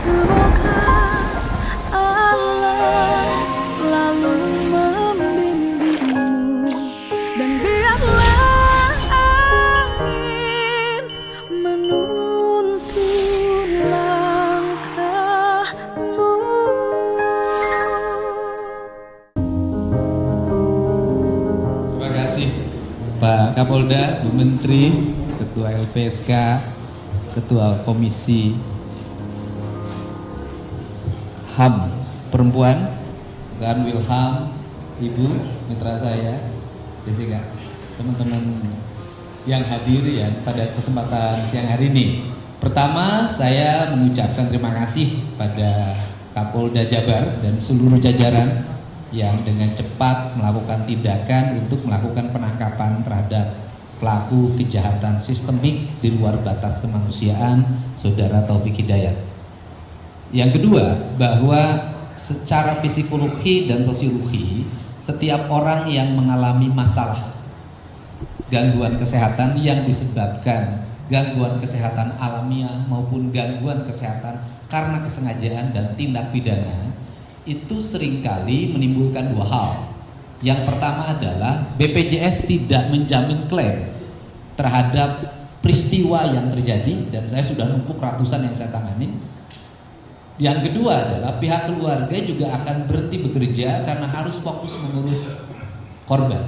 Semoga Allah selalu membimbingmu, dan biarlah angin menuntun langkahmu. Terima kasih Pak Kapolda, Bu Menteri, Ketua LPSK, Ketua Komisi HAM Perempuan, Kang Wilham, Ibu, mitra saya, Jessica, teman-teman yang hadir ya pada kesempatan siang hari ini. Pertama, saya mengucapkan terima kasih pada Kapolda Jabar dan seluruh jajaran yang dengan cepat melakukan tindakan untuk melakukan penangkapan terhadap pelaku kejahatan sistemik di luar batas kemanusiaan, Saudara Taufik Hidayat. Yang kedua, bahwa secara psikologi dan sosiologi, setiap orang yang mengalami masalah gangguan kesehatan yang disebabkan gangguan kesehatan alamiah maupun gangguan kesehatan karena kesengajaan dan tindak pidana, itu seringkali menimbulkan dua hal. Yang pertama adalah BPJS tidak menjamin klaim terhadap peristiwa yang terjadi, dan saya sudah numpuk ratusan yang saya tangani. Yang kedua adalah pihak keluarga juga akan berhenti bekerja karena harus fokus mengurus korban.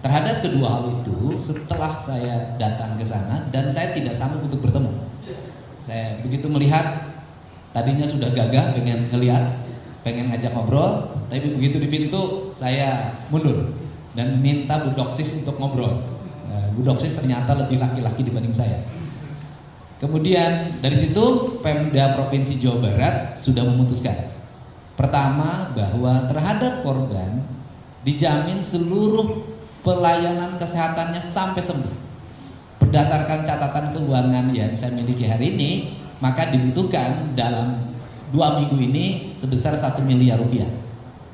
Terhadap kedua hal itu, setelah saya datang ke sana dan saya tidak sanggup untuk bertemu. Saya begitu melihat, tadinya sudah gagah pengen ngelihat, pengen ngajak ngobrol, tapi begitu di pintu saya mundur dan minta Bu Doksis untuk ngobrol. Bu Doksis ternyata lebih laki-laki dibanding saya. Kemudian dari situ Pemda Provinsi Jawa Barat sudah memutuskan, pertama, bahwa terhadap korban dijamin seluruh pelayanan kesehatannya sampai sembuh. Berdasarkan catatan keuangan yang saya miliki hari ini, maka dibutuhkan dalam 2 minggu ini sebesar 1 miliar rupiah,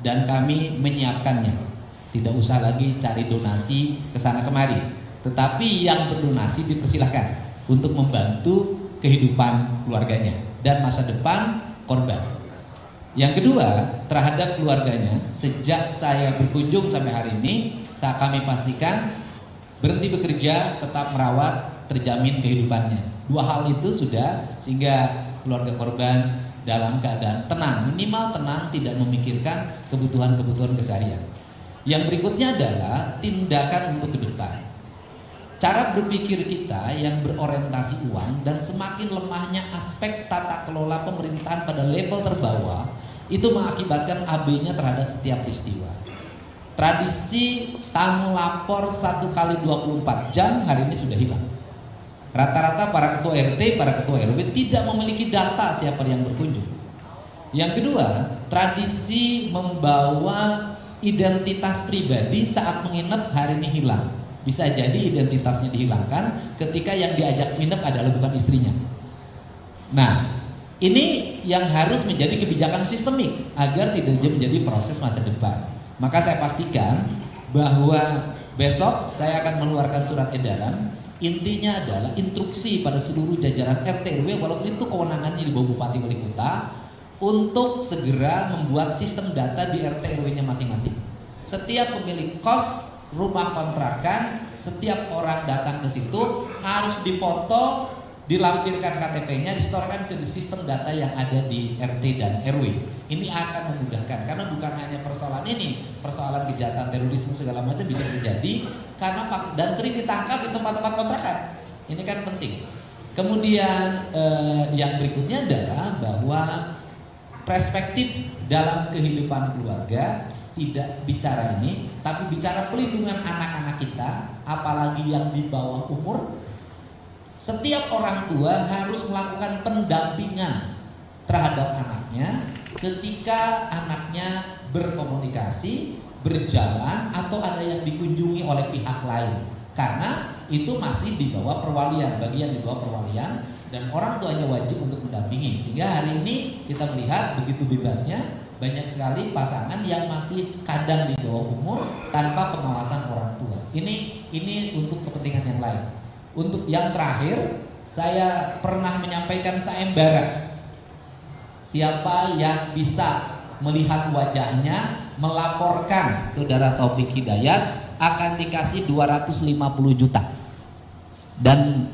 dan kami menyiapkannya. Tidak usah lagi cari donasi ke sana kemari, tetapi yang berdonasi dipersilahkan untuk membantu kehidupan keluarganya dan masa depan korban. Yang kedua, terhadap keluarganya, sejak saya berkunjung sampai hari ini, kami pastikan berhenti bekerja, tetap merawat, terjamin kehidupannya. Dua hal itu sudah, sehingga keluarga korban dalam keadaan tenang, minimal tenang, tidak memikirkan kebutuhan-kebutuhan keseharian. Yang berikutnya adalah tindakan untuk ke depan. Cara berpikir kita yang berorientasi uang dan semakin lemahnya aspek tata kelola pemerintahan pada level terbawah itu mengakibatkan AB-nya terhadap setiap peristiwa. Tradisi tamu lapor 1 kali 24 jam hari ini sudah hilang. Rata-rata para ketua RT, para ketua RW tidak memiliki data siapa yang berkunjung. Yang kedua, tradisi membawa identitas pribadi saat menginap hari ini hilang. Bisa jadi identitasnya dihilangkan ketika yang diajak nginep adalah bukan istrinya. Nah, ini yang harus menjadi kebijakan sistemik agar tidak menjadi proses masa depan. Maka saya pastikan bahwa besok saya akan mengeluarkan surat edaran. Intinya adalah instruksi pada seluruh jajaran RT RW, walaupun itu kewenangannya di bawah Bupati Wali Kota, untuk segera membuat sistem data di RT RW-nya masing-masing. Setiap pemilik kos rumah kontrakan, setiap orang datang ke situ harus difoto, dilampirkan KTP-nya, disetorkan ke sistem data yang ada di RT dan RW. Ini akan memudahkan, karena bukan hanya persoalan ini, persoalan kejahatan terorisme segala macam bisa terjadi karena dan sering ditangkap di tempat-tempat kontrakan. Ini kan penting. Kemudian yang berikutnya adalah bahwa perspektif dalam kehidupan keluarga tidak bicara ini, tapi bicara pelindungan anak-anak kita, apalagi yang di bawah umur. Setiap orang tua harus melakukan pendampingan terhadap anaknya ketika anaknya berkomunikasi, berjalan, atau ada yang dikunjungi oleh pihak lain, karena itu masih di bawah perwalian, bagian di bawah perwalian, dan orang tuanya wajib untuk mendampingi. Sehingga hari ini kita melihat begitu bebasnya banyak sekali pasangan yang masih kadang di bawah umur tanpa pengawasan orang tua. Ini untuk kepentingan yang lain. Untuk yang terakhir, saya pernah menyampaikan sayembara Siapa yang bisa melihat wajahnya melaporkan saudara Taufik Hidayat akan dikasih 250 juta. Dan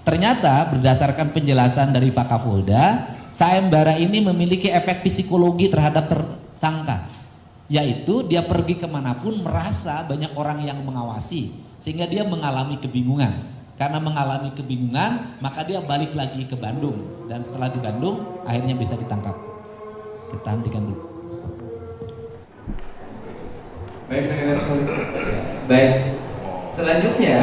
ternyata berdasarkan penjelasan dari Fakapolda, sayembara ini memiliki efek psikologi terhadap tersangka, yaitu dia pergi kemanapun merasa banyak orang yang mengawasi, sehingga dia mengalami kebingungan. Karena mengalami kebingungan, maka dia balik lagi ke Bandung, dan setelah di Bandung akhirnya bisa ditangkap. Kita hentikan dulu. Baik, Baik. Selanjutnya,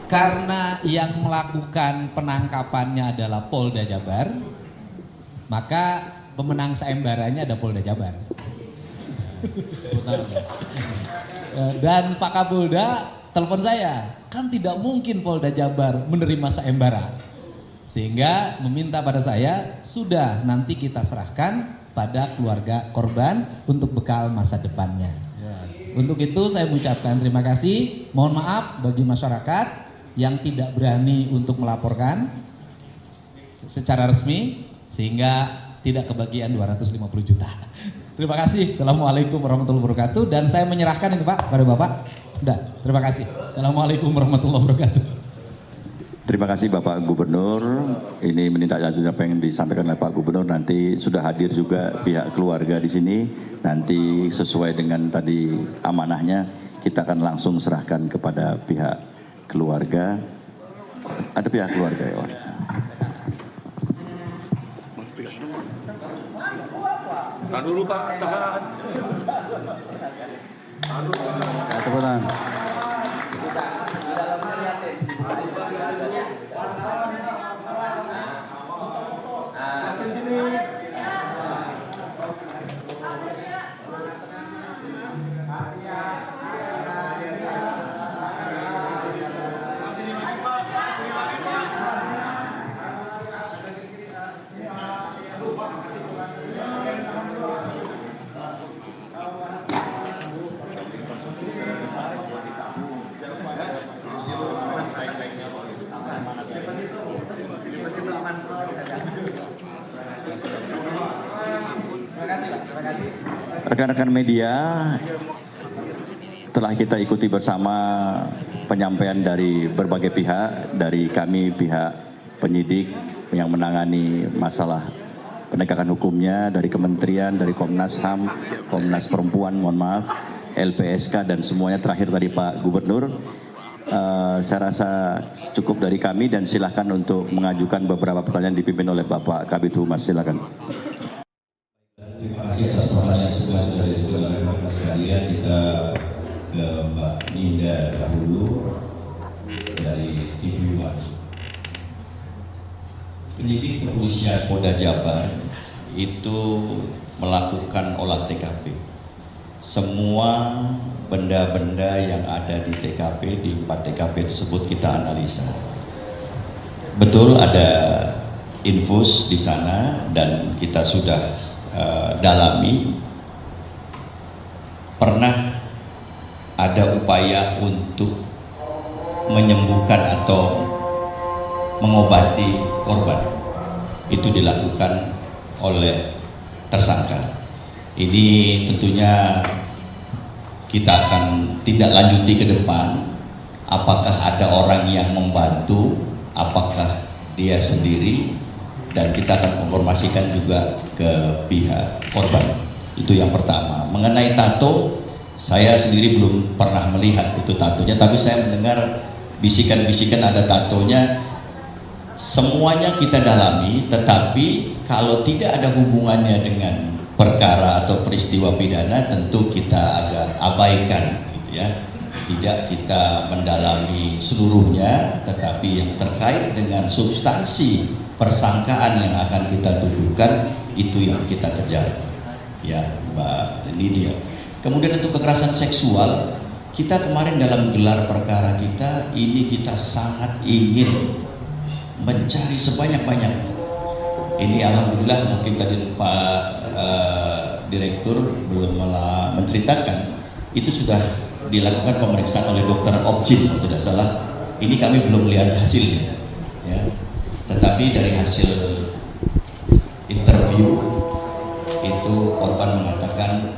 karena yang melakukan penangkapannya adalah Polda Jabar, maka pemenang sayembaranya ada Polda Jabar. Dan Pak Kapolda telepon saya, kan tidak mungkin Polda Jabar menerima sayembara, sehingga meminta pada saya, sudah nanti kita serahkan pada keluarga korban untuk bekal masa depannya. Untuk itu saya mengucapkan terima kasih, mohon maaf bagi masyarakat yang tidak berani untuk melaporkan secara resmi, sehingga tidak kebagian 250 juta. Terima kasih. Assalamualaikum warahmatullahi wabarakatuh. Dan saya menyerahkan ini Pak pada Bapak. Udah, terima kasih. Assalamualaikum warahmatullahi wabarakatuh. Terima kasih Bapak Gubernur. Ini menindaklanjuti apa yang disampaikan oleh Pak Gubernur. Nanti sudah hadir juga pihak keluarga di sini. Nanti sesuai dengan tadi amanahnya, kita akan langsung serahkan kepada pihak keluarga. Ada pihak keluarga ya Pak? Tahan dulu Pak, tahan. Tepuk tangan. Rekan-rekan media, telah kita ikuti bersama penyampaian dari berbagai pihak, dari kami pihak penyidik yang menangani masalah penegakan hukumnya, dari kementerian, dari Komnas HAM, Komnas Perempuan, mohon maaf, LPSK dan semuanya, terakhir tadi Pak Gubernur. Saya rasa cukup dari kami dan silahkan untuk mengajukan beberapa pertanyaan dipimpin oleh Bapak Kabid Humas, silakan. Terima kasih atas pertanyaan semua sudah diajukan oleh rekan sekalian. Kita ke Mbak Ninda dahulu dari TV One. Penyidik kepolisian Polda Jabar itu melakukan olah TKP. Semua benda-benda yang ada di TKP, di 4 TKP tersebut kita analisa. Betul ada infus di sana dan kita sudah dalami. Pernah ada upaya untuk menyembuhkan atau mengobati korban, itu dilakukan oleh tersangka. Ini tentunya kita akan tindak lanjuti ke depan, apakah ada orang yang membantu, apakah dia sendiri, dan kita akan konfirmasikan juga ke pihak korban. Itu yang pertama. Mengenai tato, saya sendiri belum pernah melihat itu tatonya, tapi saya mendengar bisikan-bisikan ada tatonya. Semuanya kita dalami, tetapi kalau tidak ada hubungannya dengan perkara atau peristiwa pidana, tentu kita agak abaikan, gitu ya. Tidak kita mendalami seluruhnya, tetapi yang terkait dengan substansi persangkaan yang akan kita tuduhkan, itu yang kita kejar, ya Mbak Nidia. Kemudian untuk kekerasan seksual, kita kemarin dalam gelar perkara kita ini, kita sangat ingin mencari sebanyak-banyaknya. Ini alhamdulillah, mungkin tadi Pak Direktur belum menceritakan, itu sudah dilakukan pemeriksaan oleh dokter objin kalau tidak salah. Ini kami belum lihat hasilnya, ya. Tetapi dari hasil interview korban mengatakan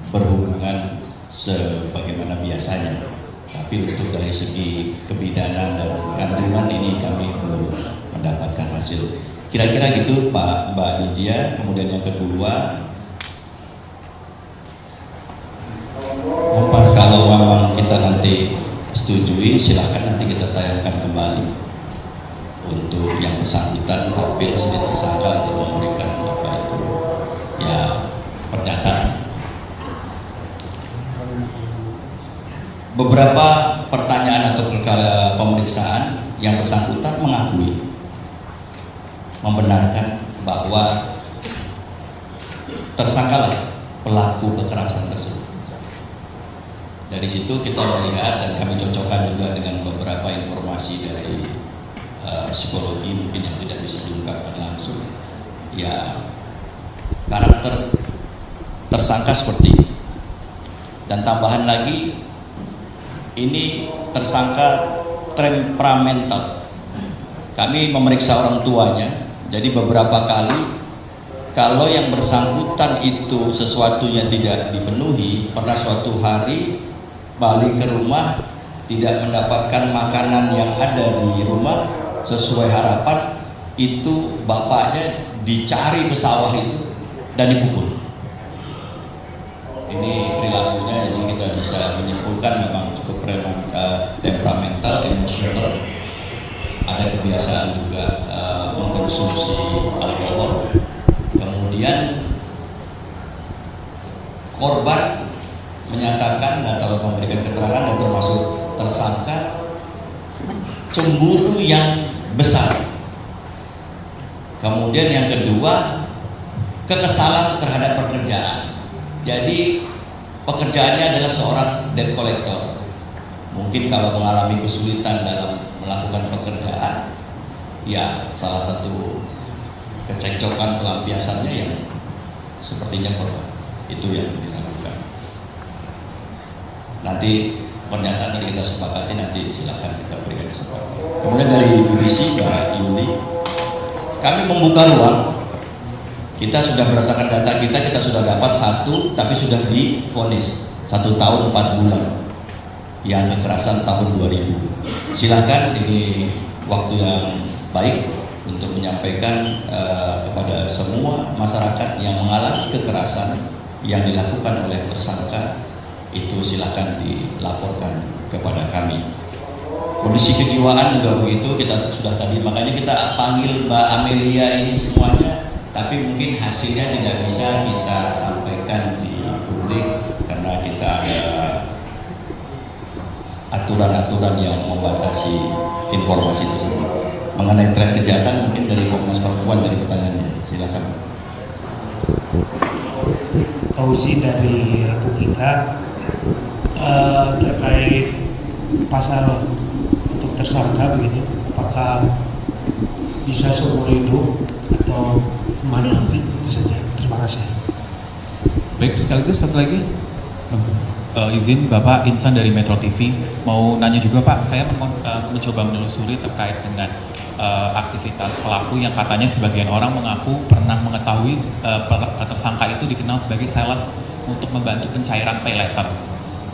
berhubungan sebagaimana biasanya, tapi untuk dari segi kebidanan dan kandungan ini kami belum mendapatkan hasil. Kira-kira gitu Mbak Lydia. Kemudian yang kedua, kalau memang kita nanti setujui, silahkan nanti kita tayangkan kembali untuk yang bersangkutan tampil sebagai tersangka untuk memberikan apa itu ya pernyataan. Beberapa pertanyaan atau pemeriksaan yang bersangkutan mengakui, membenarkan bahwa tersangkalah pelaku kekerasan tersebut. Dari situ kita melihat dan kami cocokkan juga dengan beberapa informasi dari psikologi mungkin yang tidak bisa diungkapkan langsung. Ya, karakter tersangka seperti itu. Dan tambahan lagi, ini tersangka temperamental. Kami memeriksa orang tuanya, jadi beberapa kali kalau yang bersangkutan itu sesuatunya tidak dipenuhi, pernah suatu hari balik ke rumah tidak mendapatkan makanan yang ada di rumah sesuai harapan, itu bapaknya dicari ke sawah itu dan dipukul. Ini perilakunya, jadi kita bisa menyimpulkan memang cukup temperamental, emosional. Ada kebiasaan juga mengkonsumsi alkohol. Kemudian korban menyatakan atau memberikan keterangan dan termasuk tersangka cemburu yang besar. Kemudian yang kedua, kekesalan terhadap pekerjaan. Jadi pekerjaannya adalah seorang debt collector. Mungkin kalau mengalami kesulitan dalam melakukan pekerjaan, ya salah satu kecekcokan pelampiasannya yang sepertinya korban. Itu yang dilakukan. Nanti pernyataan ini kita sepakati, nanti silakan kita berikan kesempatan. Kemudian dari BBC Mbak Yuli, kami membuka ruang. Kita sudah berdasarkan data kita sudah dapat 1, tapi sudah divonis 1 tahun 4 bulan yang kekerasan tahun 2000. Silahkan, ini waktu yang baik untuk menyampaikan kepada semua masyarakat yang mengalami kekerasan yang dilakukan oleh tersangka itu, silahkan dilaporkan kepada kami. Kondisi kejiwaan juga begitu, kita sudah tadi, makanya kita panggil Mbak Amelia ini semuanya, tapi mungkin hasilnya tidak bisa kita sampaikan di publik karena kita ada aturan-aturan yang membatasi informasi tersebut. Mengenai tren kejahatan mungkin dari Komnas Perempuan, dari pertanyaannya, silakan. Fauzi dari Republika, terkait pasal untuk tersangka begitu, apakah bisa seumur hidup atau kemana nanti? Itu saja, terima kasih. Baik, sekaligus satu lagi izin Bapak Insan dari Metro TV mau nanya juga Pak, saya mencoba menelusuri terkait dengan aktivitas pelaku yang katanya sebagian orang mengaku pernah mengetahui tersangka itu dikenal sebagai sales untuk membantu pencairan pay letter.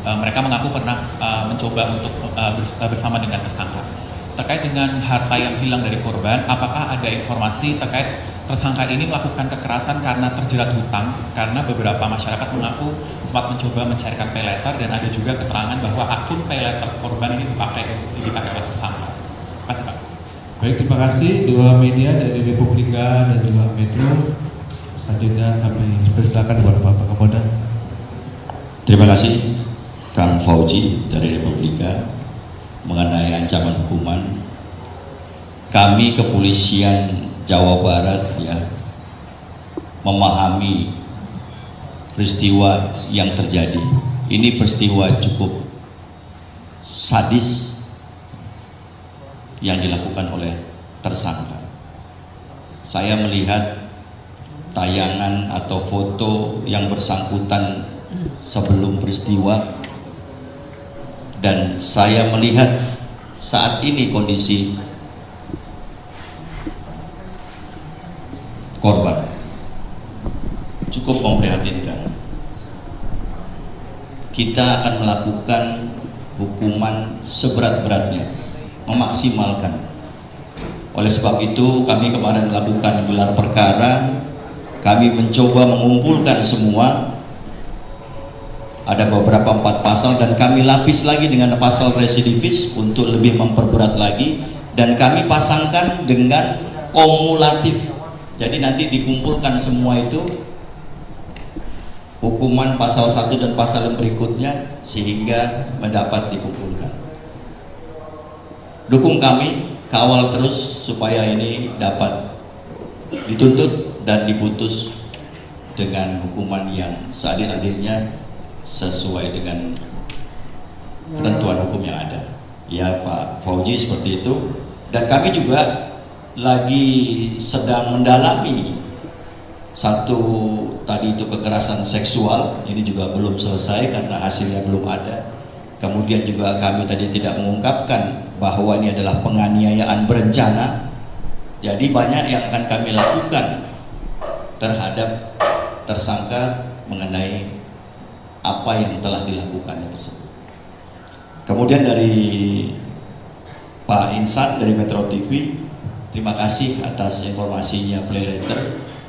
Mereka mengaku pernah mencoba untuk bersama dengan tersangka. Terkait dengan harta yang hilang dari korban, apakah ada informasi terkait tersangka ini melakukan kekerasan karena terjerat hutang? Karena beberapa masyarakat mengaku sempat mencoba mencairkan pay letter dan ada juga keterangan bahwa akun pay letter korban ini dipakai oleh tersangka. Terima kasih Pak. Baik, terima kasih dua media dari Republika dan juga Metro. Selanjutnya kami persilakan kepada Bapak Kapolda. Terima kasih Kang Fauzi dari Republika. Mengenai ancaman hukuman, kami kepolisian Jawa Barat ya memahami peristiwa yang terjadi. Ini peristiwa cukup sadis yang dilakukan oleh tersangka. Saya melihat tayangan atau foto yang bersangkutan sebelum peristiwa, dan saya melihat saat ini kondisi korban cukup memprihatinkan. Kita akan melakukan hukuman seberat-beratnya, memaksimalkan. Oleh sebab itu kami kemarin melakukan gelar perkara, kami mencoba mengumpulkan semua. Ada beberapa 4 pasal dan kami lapis lagi dengan pasal residivis untuk lebih memperberat lagi, dan kami pasangkan dengan kumulatif. Jadi nanti dikumpulkan semua itu hukuman pasal 1 dan pasal yang berikutnya sehingga mendapat dikumpulkan. Dukung kami, kawal terus supaya ini dapat dituntut dan diputus dengan hukuman yang seadil-adilnya sesuai dengan ketentuan hukum yang ada. Ya Pak Fauji, seperti itu. Dan kami juga lagi sedang mendalami satu tadi itu kekerasan seksual, ini juga belum selesai karena hasilnya belum ada. Kemudian juga kami tadi tidak mengungkapkan bahwa ini adalah penganiayaan berencana. Jadi banyak yang akan kami lakukan terhadap tersangka mengenai apa yang telah dilakukannya tersebut. Kemudian dari Pak Insan dari Metro TV, terima kasih atas informasinya play letter.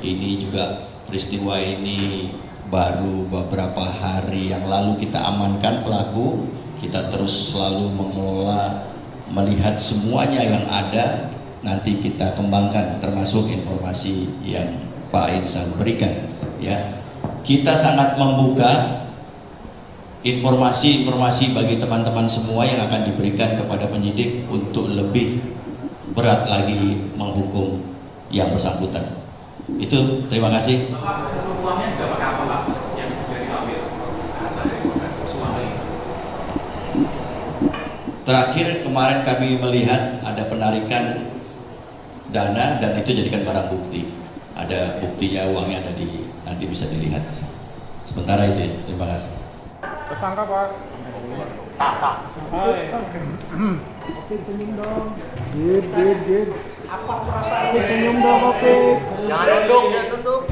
Ini juga peristiwa ini baru beberapa hari yang lalu kita amankan pelaku. Kita terus selalu mengelola, melihat semuanya yang ada, nanti kita kembangkan termasuk informasi yang Pak Insan berikan. Ya, kita sangat membuka informasi-informasi bagi teman-teman semua yang akan diberikan kepada penyidik untuk lebih berat lagi menghukum yang bersangkutan. Itu, terima kasih. Terakhir kemarin kami melihat ada penarikan dana dan itu jadikan barang bukti. Ada buktinya, uangnya ada di, nanti bisa dilihat. Sementara itu ya, terima kasih. Tersangka Pak. Tak. Oke, senyum dong. Gid. Apa perasaan? Senyum dong, oke. Jangan nunduk.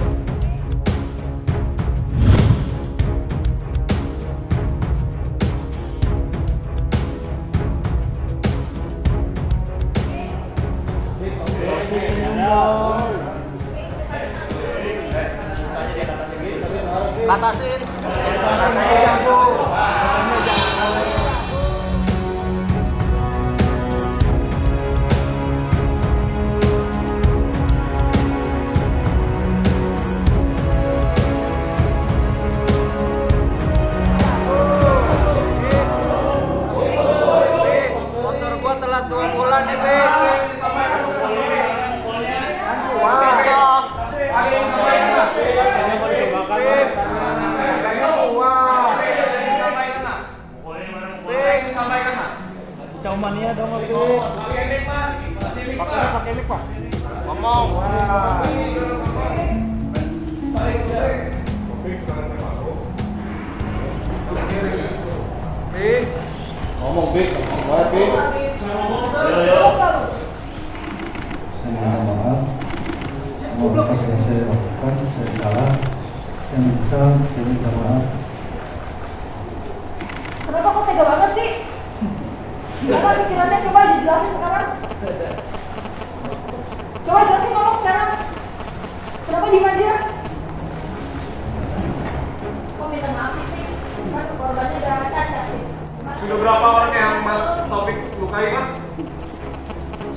Batasin. Motor gua telat 2 bulan nih, Be. Mania dong aku. Pakai mic, Pak. Ngomong. Ngomong, Bik. Saya minta maaf. Semua atas yang saya lakukan, saya salah. Saya menyesal, saya minta maaf. Kenapa kok tega banget sih? Gimana pikirannya? Coba dijelasin sekarang. Coba jelasin, ngomong sekarang. Kenapa diem aja? Kok minta maaf sih? Kan korbannya udah cacat sih. Sudah berapa orang yang Mas Taufik lukai, Mas?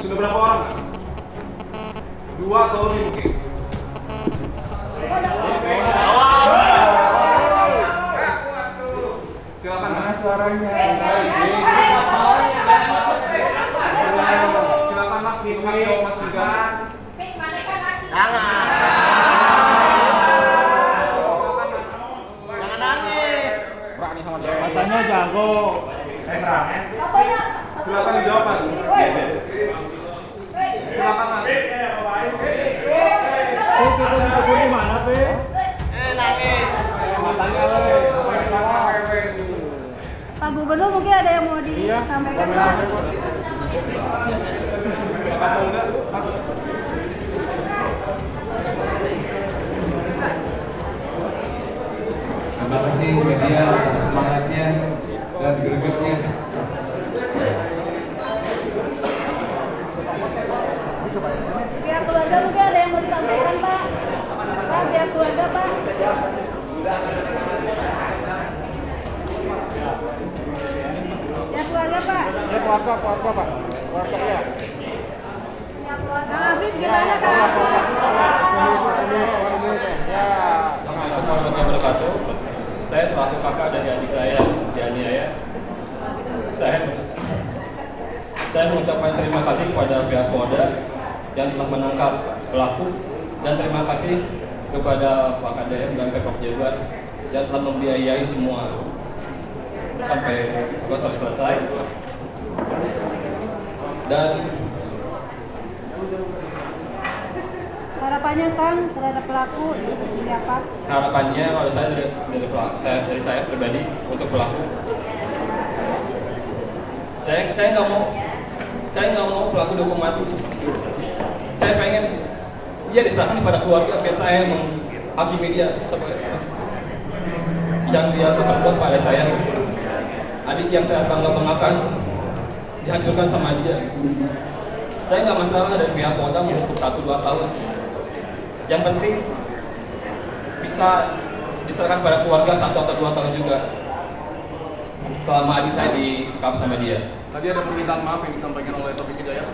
Sudah berapa orang? 2 atau lebih mungkin? Silakan Mas. Suaranya. Silakan Mas, jawab Mas juga. Jangan. Jangan nangis. Berani sama cewek. Katanya jago. Silakan dijawab Mas. Silakan Mas. Nangis. Pak Gubernur mungkin ada yang mau disampaikan. Terima kasih media atas semangatnya dan gregetnya. Pihak keluarga mungkin ada yang mau disampaikan, Pak. Pak, pihak keluarga, Pak. Pihak keluarga, Pak. Ya keluarga Pak. Keluarga ya. Kang Afif gimana, Kang? Ya. Assalamualaikum warahmatullahi wabarakatuh. Saya selaku kakak dari adik saya dianiaya. Saya mengucapkan terima kasih kepada pihak Polda yang telah menangkap pelaku dan terima kasih kepada Pak KDM dan Pemprov Jabar yang telah membiayai semua sampai proses selesai. Dan Harapannya, Kang, terhadap pelaku seperti apa? harapannya kalau saya dari saya pribadi untuk pelaku, saya nggak mau pelaku dihukum mati. Saya pengen dia diserahkan kepada keluarga biar saya menghakimi dia yang dia perbuat pada saya. Adik yang saya bangga-banggakan dihancurkan sama dia. Saya nggak masalah dari pihak Polda menghukum 1-2 tahun. Yang penting bisa diserahkan pada keluarga 1 atau 2 tahun juga. Selama adik saya disekap sama dia. Tadi ada permintaan maaf yang disampaikan oleh Taufik Hidayat.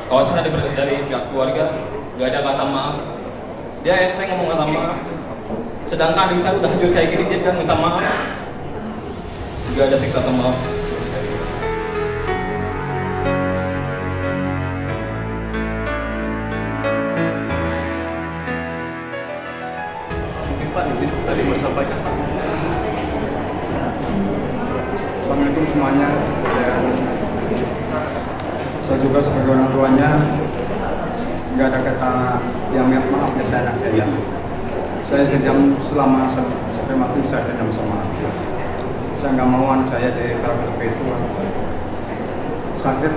Kalau saya dari pihak keluarga, nggak ada kata maaf. Dia enteng ngomong kata maaf. Sedangkan adik saya udah hancur kayak gini, dia bilang minta maaf. Nggak ada kata maaf. Mungkin Pak izin tadi mau disampaikan Pak. Assalamualaikum semuanya. Saya juga sebagai orang tuanya nggak ada kata yang maaf ya saya anak dia. Saya dendam selama sampai mati, saya dendam sama. Saya nggak mau anak saya diperlakukan seperti itu. Sakit,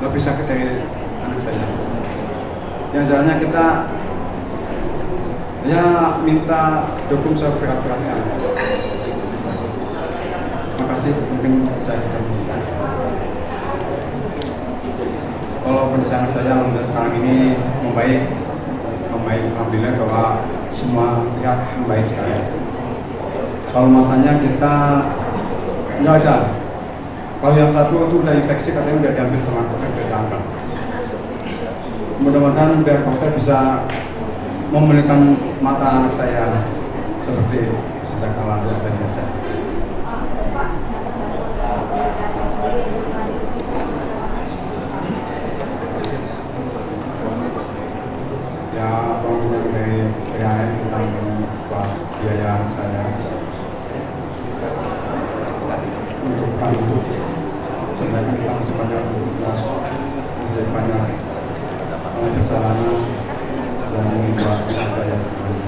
lebih sakit dari anak saya. Yang jalannya kita ya minta dukung seberat-beratnya. Terima kasih, mungkin saya bisa menunjukkan. Kalau kondisi anak saya alhamdulillah sekarang ini membaik alhamdulillah bahwa semua pihak membaik sekali. Kalau matanya kita nggak ada. Kalau yang satu itu udah infeksi katanya udah diambil sama dokter, udah diangkat. Mudah-mudahan biar dokter bisa memulihkan mata anak saya seperti sejak awal dan biasa. Ya, tolong dari PAN tentang biaya anak saya untuk bantu sedangkan kita masih banyak perjalanan saya ingin buat anak saya semuanya.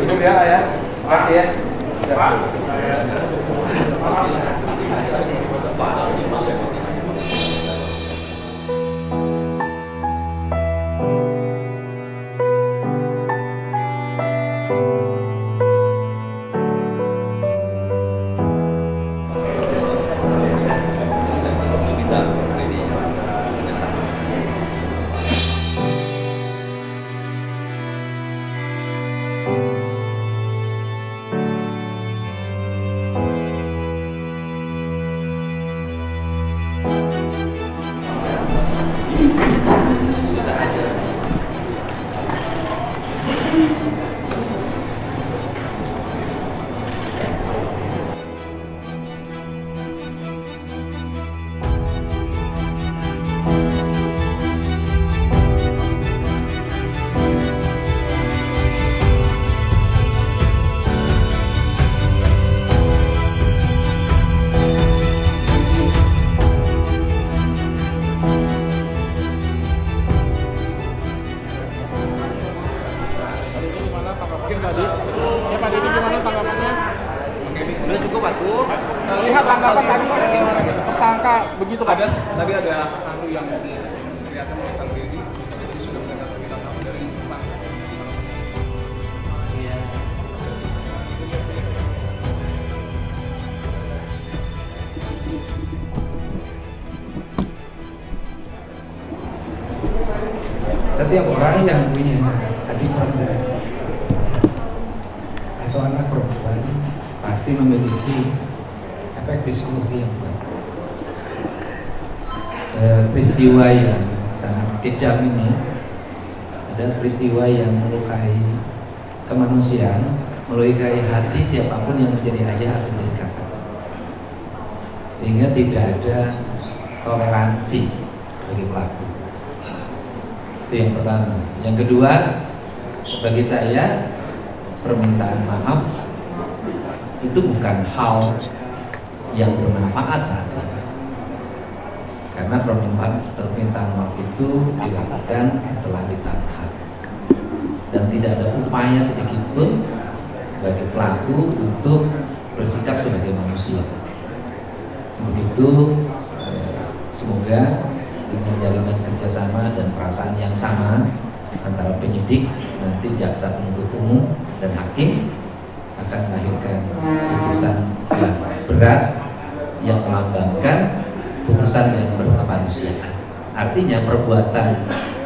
Duduk ya Ayah. Makasih ya. Saya lihat tanggapan tadi tersangka begitu Pak. Tadi ada anu yang kelihatan oleh Kang Deddy, jadi sudah mendengar permintaan maaf dari tersangka. Iya. Setiap orang yang punya adik perempuan atau anak perempuan pasti memiliki efek psikologi yang kuat. Peristiwa yang sangat kejam ini ada peristiwa yang melukai kemanusiaan, melukai hati siapapun yang menjadi ayah atau menjadi kakak, sehingga tidak ada toleransi bagi pelaku. Itu yang pertama. Yang kedua, bagi saya permintaan maaf itu bukan hal yang bermanfaat saat ini, karena permintaan maaf itu dilakukan setelah ditangkap dan tidak ada upaya sedikit pun bagi pelaku untuk bersikap sebagai manusia. Begitu, semoga dengan jalinan kerjasama dan perasaan yang sama antara penyidik, nanti jaksa penuntut umum dan hakim akan melahirkan putusan yang berat yang melambangkan putusan yang berkemanusiaan. Artinya perbuatan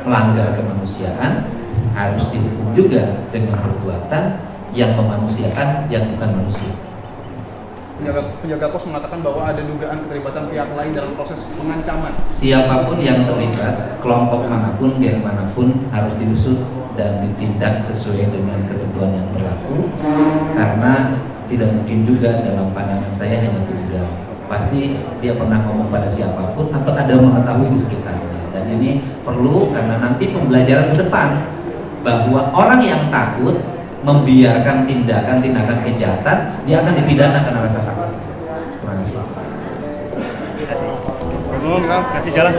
melanggar kemanusiaan harus dihukum juga dengan perbuatan yang memanusiakan yang bukan manusia. Penjaga kos mengatakan bahwa ada dugaan keterlibatan pihak lain dalam proses pengancaman. Siapapun yang terlibat, kelompok manapun, geng manapun harus diusut dan ditindak sesuai dengan ketentuan yang berlaku, karena tidak mungkin juga dalam pandangan saya hanya tunggal. Pasti dia pernah ngomong pada siapapun atau ada mengetahui di sekitarnya, dan ini perlu karena nanti pembelajaran ke depan bahwa orang yang takut membiarkan tindakan-tindakan kejahatan, dia akan dipidana karena rasa takut. Terima kasih. Kasih jalan.